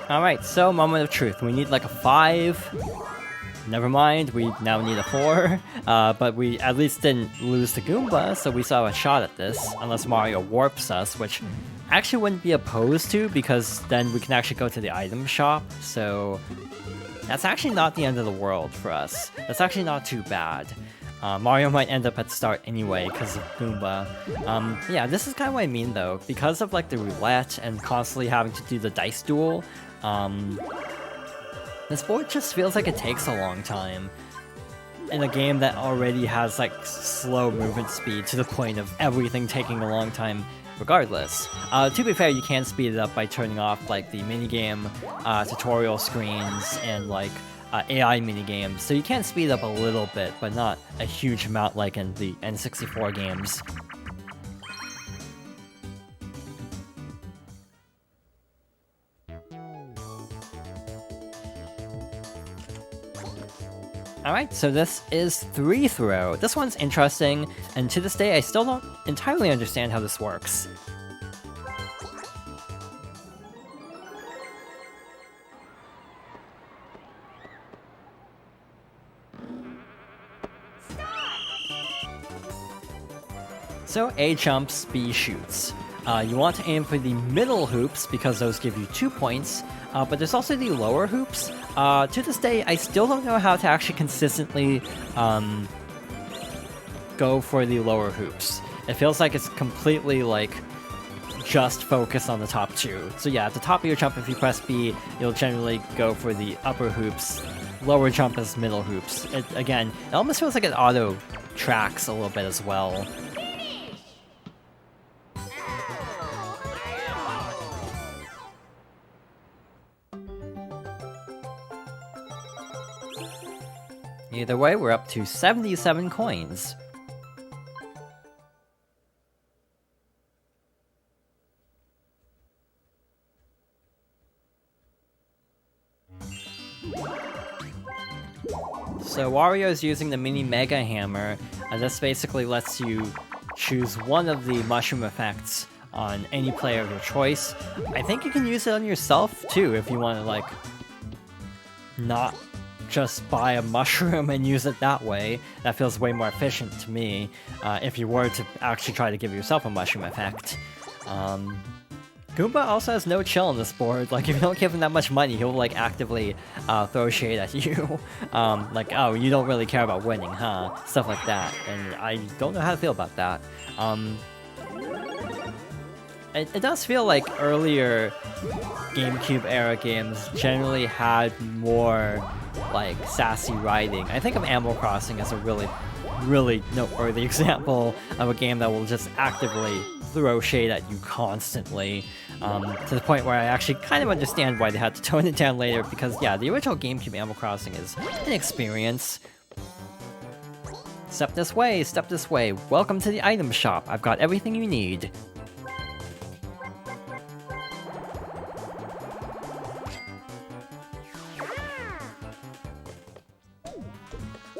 Alright, so moment of truth. We need like a 5. Never mind, we now need a 4. But we at least didn't lose to Goomba, so we still have a shot at this. Unless Mario warps us, which I actually wouldn't be opposed to, because then we can actually go to the item shop. So that's actually not the end of the world for us. That's actually not too bad. Mario might end up at start anyway because of Goomba. Yeah, this is kind of what I mean though. Because of like the roulette and constantly having to do the dice duel, this board just feels like it takes a long time. In a game that already has like slow movement speed to the point of everything taking a long time regardless. To be fair, you can speed it up by turning off like the minigame tutorial screens and like AI minigames, so you can speed up a little bit, but not a huge amount like in the N64 games. Alright, so this is 3-throw. This one's interesting, and to this day I still don't entirely understand how this works. So A jumps, B shoots. You want to aim for the middle hoops because those give you 2 points, but there's also the lower hoops. To this day, I still don't know how to actually consistently go for the lower hoops. It feels like it's completely like just focused on the top 2. So yeah, at the top of your jump, if you press B, you'll generally go for the upper hoops. Lower jump is middle hoops. Again, it almost feels like it auto tracks a little bit as well. Either way, we're up to 77 coins. So Wario's using the mini Mega Hammer, and this basically lets you choose one of the mushroom effects on any player of your choice. I think you can use it on yourself too if you want to like not just buy a mushroom and use it that way. That feels way more efficient to me, if you were to actually try to give yourself a mushroom effect. Goomba also has no chill on this board. Like, if you don't give him that much money, he'll like actively throw shade at you. Like, oh, you don't really care about winning, huh? Stuff like that, and I don't know how to feel about that. It does feel like earlier GameCube era games generally had more like sassy writing. I think of Animal Crossing as a really noteworthy example of a game that will just actively throw shade at you constantly, to the point where I actually kind of understand why they had to tone it down later, because yeah, the original GameCube Animal Crossing is an experience. Step this way, step this way. Welcome to the item shop. I've got everything you need.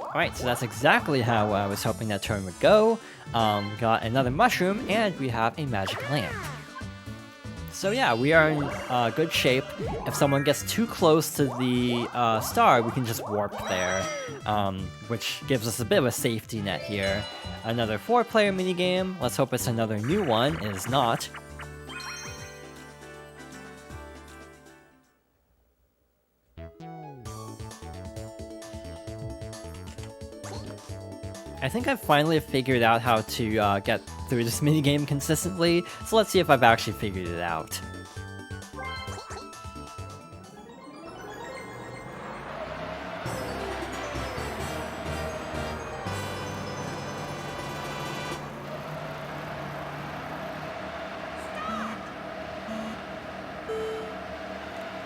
Alright, so that's exactly how I was hoping that turn would go. We got another mushroom, and we have a magic lamp. So yeah, we are in good shape. If someone gets too close to the star, we can just warp there, which gives us a bit of a safety net here. Another 4-player minigame. Let's hope it's another new one. It is not. I think I've finally figured out how to get through this minigame consistently, so let's see if I've actually figured it out.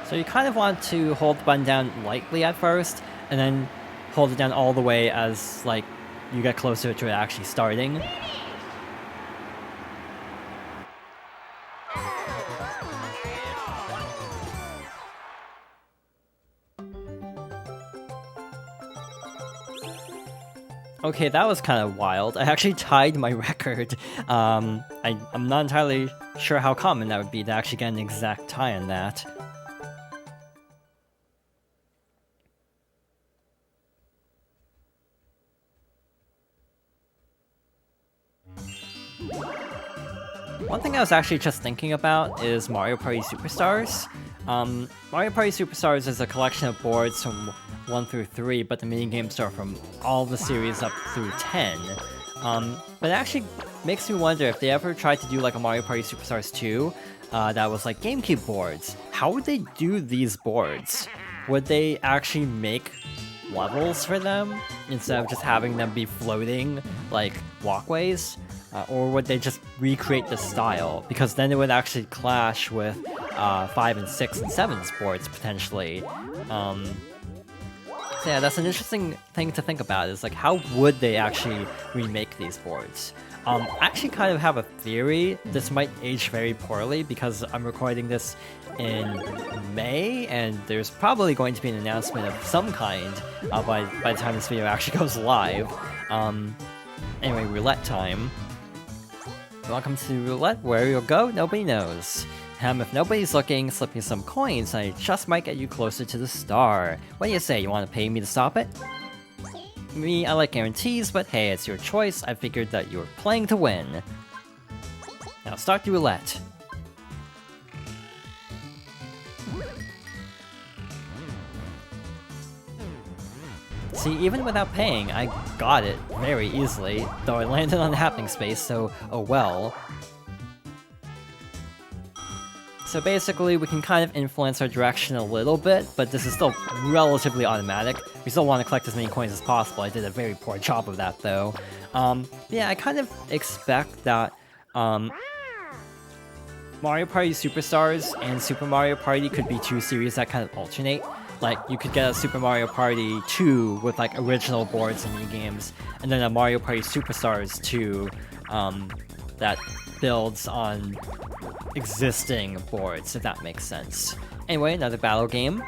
So you kind of want to hold the button down lightly at first, and then hold it down all the way as, like, you get closer to it actually starting. Okay, that was kind of wild. I actually tied my record. I'm not entirely sure how common that would be to actually get an exact tie on that. One thing I was actually just thinking about is Mario Party Superstars. Mario Party Superstars is a collection of boards from 1 through 3, but the minigames are from all the series up through 10. But it actually makes me wonder if they ever tried to do like a Mario Party Superstars 2 that was like GameCube boards. How would they do these boards? Would they actually make levels for them instead of just having them be floating like walkways? Or would they just recreate the style? Because then it would actually clash with 5 and 6 and 7's boards potentially. So yeah, that's an interesting thing to think about, is like how would they actually remake these boards? I actually kind of have a theory. This might age very poorly because I'm recording this in May, and there's probably going to be an announcement of some kind by the time this video actually goes live. Anyway, Roulette Time. Welcome to Roulette, where you'll go, nobody knows. If nobody's looking, slip you some coins, and I just might get you closer to the star. What do you say, you want to pay me to stop it? Me, I like guarantees, but hey, it's your choice. I figured that you were playing to win. Now start the roulette. See, even without paying, I got it very easily, though I landed on the happening space, so oh well. So basically, we can kind of influence our direction a little bit, but this is still relatively automatic. We still want to collect as many coins as possible. I did a very poor job of that, though. Yeah, I kind of expect that Mario Party Superstars and Super Mario Party could be two series that kind of alternate. Like, you could get a Super Mario Party 2 with, like, original boards and minigames, and then a Mario Party Superstars 2 that builds on existing boards, if that makes sense. Anyway, another battle game.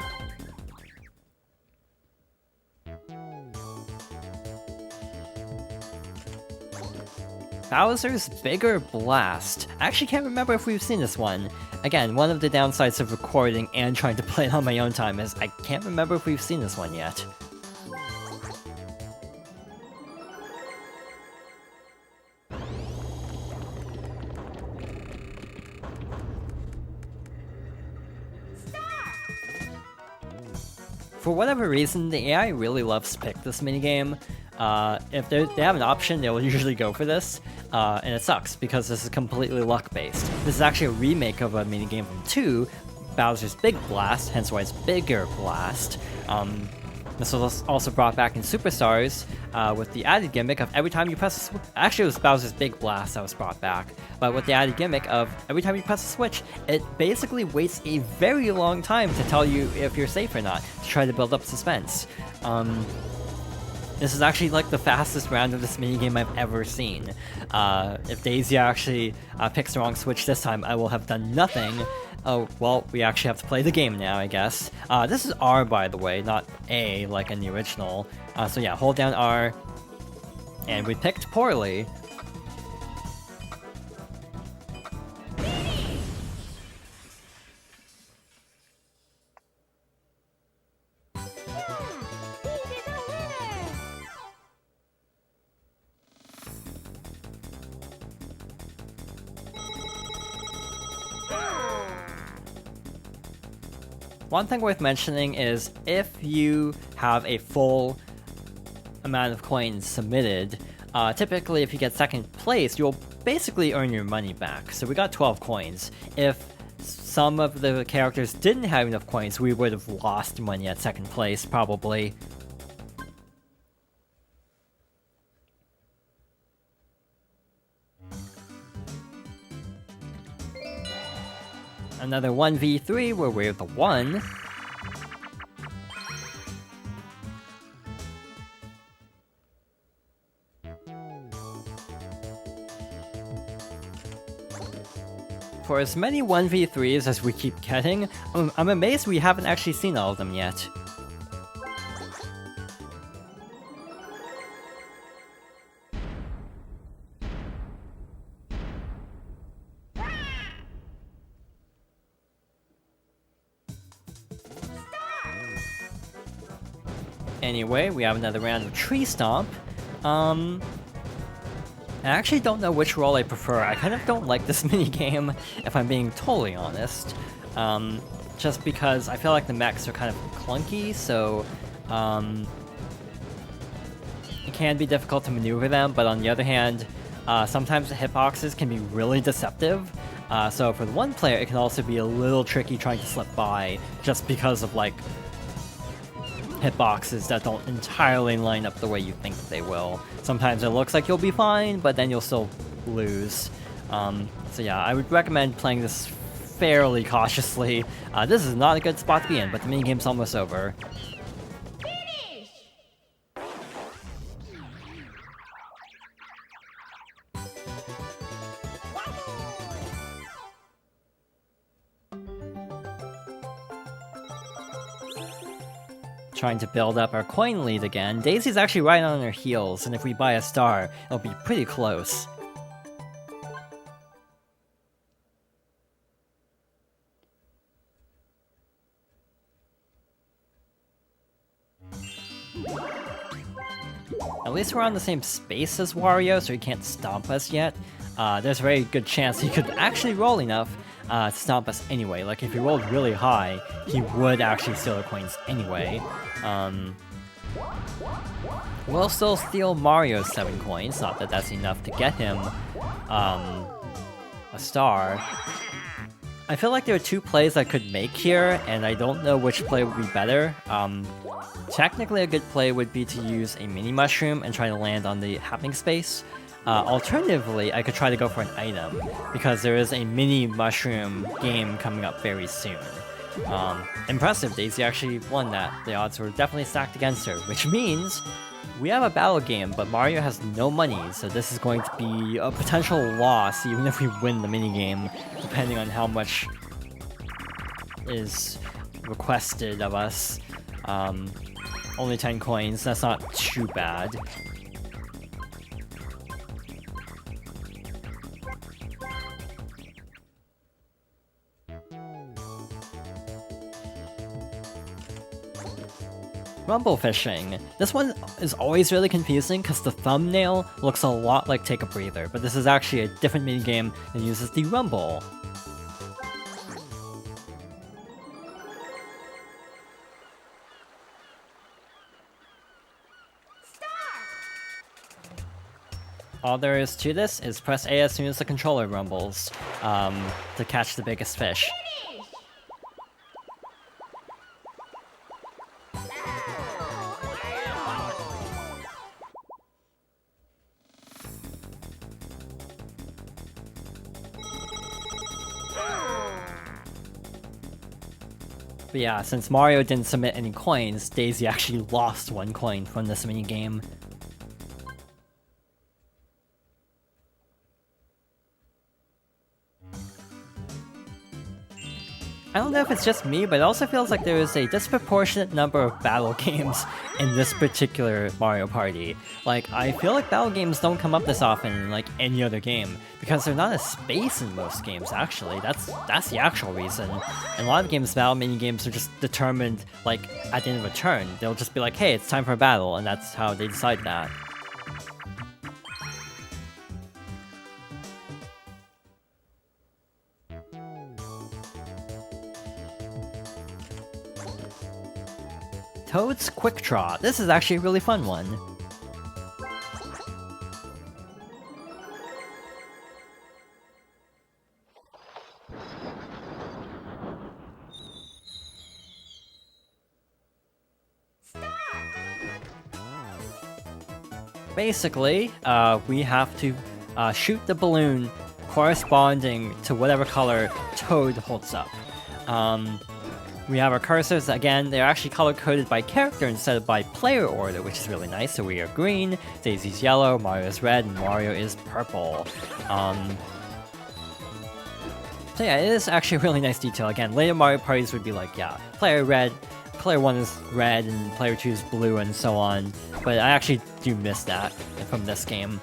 Bowser's Bigger Blast. I actually can't remember if we've seen this one. Again, one of the downsides of recording and trying to play it on my own time is I can't remember if we've seen this one yet. For whatever reason, the AI really loves to pick this minigame. If they have an option, they will usually go for this, and it sucks because this is completely luck-based. This is actually a remake of a minigame from 2, Bowser's Big Blast, hence why it's Bigger Blast. This was also brought back in Superstars with the added gimmick of every time you press a actually it was Bowser's Big Blast that was brought back, but with the added gimmick of every time you press a switch, it basically waits a very long time to tell you if you're safe or not, to try to build up suspense. This is actually like the fastest round of this minigame I've ever seen. If Daisy actually picks the wrong switch this time, I will have done nothing. Oh, well, we actually have to play the game now, I guess. This is R, by the way, not A, like in the original. So yeah, hold down R. And we picked poorly. One thing worth mentioning is if you have a full amount of coins submitted, typically if you get second place, you'll basically earn your money back. So we got 12 coins. If some of the characters didn't have enough coins, we would have lost money at second place, probably. Another 1v3 where we're the 1. For as many 1v3s as we keep getting, I'm amazed we haven't actually seen all of them yet. Anyway, we have another round of Tree Stomp. I actually don't know which role I prefer. I kind of don't like this minigame, if I'm being totally honest. Just because I feel like the mechs are kind of clunky, so it can be difficult to maneuver them, but on the other hand, sometimes the hitboxes can be really deceptive. So for the one player, it can also be a little tricky trying to slip by, just because of like hitboxes that don't entirely line up the way you think they will. Sometimes it looks like you'll be fine, but then you'll still lose. So yeah, I would recommend playing this fairly cautiously. This is not a good spot to be in, but the minigame's almost over. Trying to build up our coin lead again. Daisy's actually right on her heels, and if we buy a star, it'll be pretty close. At least we're on the same space as Wario, so he can't stomp us yet. There's a very good chance he could actually roll enough to stomp us anyway. Like, if he rolled really high, he would actually steal the coins anyway. We'll still steal Mario's 7 coins, not that that's enough to get him a star. I feel like there are 2 plays I could make here, and I don't know which play would be better. Technically, a good play would be to use a mini mushroom and try to land on the happening space. Alternatively, I could try to go for an item, because there is a mini mushroom game coming up very soon. Impressive, Daisy actually won that. The odds were definitely stacked against her, which means we have a battle game, but Mario has no money, so this is going to be a potential loss even if we win the minigame, depending on how much is requested of us. Only 10 coins, that's not too bad. Rumble fishing. This one is always really confusing because the thumbnail looks a lot like Take a Breather, but this is actually a different minigame that uses the rumble. All there is to this is press A as soon as the controller rumbles to catch the biggest fish. But yeah, since Mario didn't submit any coins, Daisy actually lost 1 coin from this minigame. I don't know if it's just me, but it also feels like there is a disproportionate number of battle games in this particular Mario Party. Like, I feel like battle games don't come up this often in like any other game, because there's not a space in most games, actually. That's the actual reason. In a lot of games, battle mini-games are just determined, like, at the end of a turn. They'll just be like, hey, it's time for a battle, and that's how they decide that. Toad's Quick Draw. This is actually a really fun one. Basically, we have to shoot the balloon corresponding to whatever color Toad holds up. We have our cursors, again, they're actually color-coded by character instead of by player order, which is really nice. So we are green, Daisy's yellow, Mario's red, and Mario is purple. So yeah, it is actually a really nice detail. Again, later Mario parties would be like, yeah, player 1 is red, and player 2 is blue, and so on. But I actually do miss that from this game.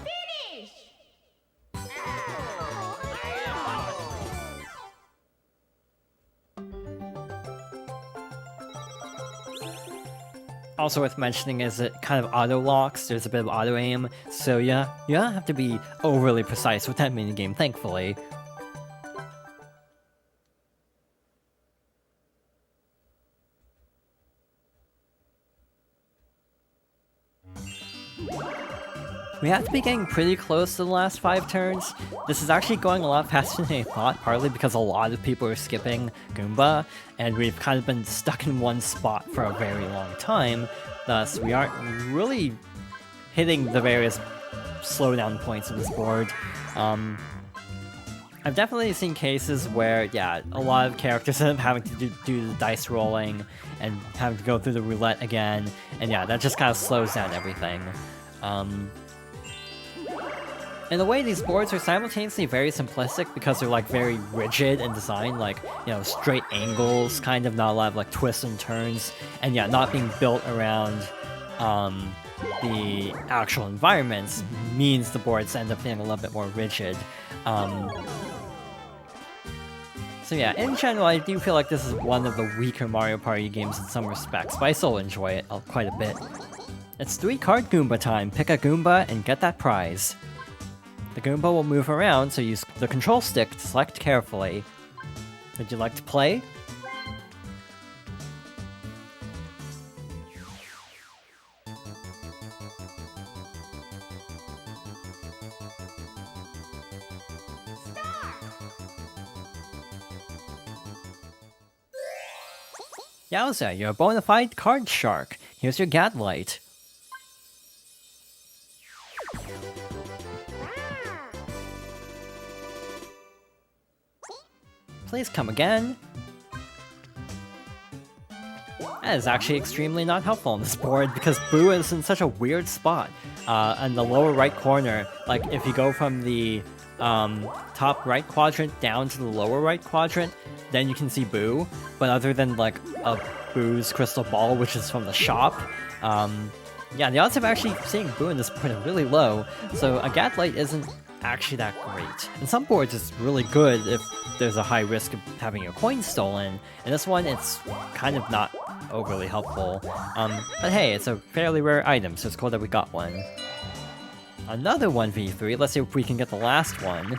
Also worth mentioning is it kind of auto-locks, there's a bit of auto-aim, so yeah, you don't have to be overly precise with that minigame, thankfully. We have to be getting pretty close to the last 5 turns. This is actually going a lot faster than I thought, partly because a lot of people are skipping Goomba, and we've kind of been stuck in one spot for a very long time, thus we aren't really hitting the various slowdown points of this board. I've definitely seen cases where, yeah, a lot of characters end up having to do the dice rolling and having to go through the roulette again, and yeah, that just kind of slows down everything. In a way, these boards are simultaneously very simplistic because they're like very rigid in design, like, you know, straight angles, kind of not a lot of like twists and turns, and yeah, not being built around the actual environments means the boards end up being a little bit more rigid. So yeah, in general, I do feel like this is one of the weaker Mario Party games in some respects, but I still enjoy it quite a bit. It's 3-card Goomba time. Pick a Goomba and get that prize. The Goomba will move around, so use the control stick to select carefully. Would you like to play? Yowza, you're a bona fide card shark. Here's your Gadlight. Please come again. That is actually extremely not helpful on this board because Boo is in such a weird spot. In the lower right corner, like if you go from the top right quadrant down to the lower right quadrant, then you can see Boo. But other than like a Boo's crystal ball, which is from the shop, yeah, the odds of actually seeing Boo in this board are really low. So a Gadlight isn't actually that great. In some boards it's really good if there's a high risk of having your coin stolen. In this one it's kind of not overly helpful. But hey, it's a fairly rare item, so it's cool that we got one. Another 1v3, let's see if we can get the last one.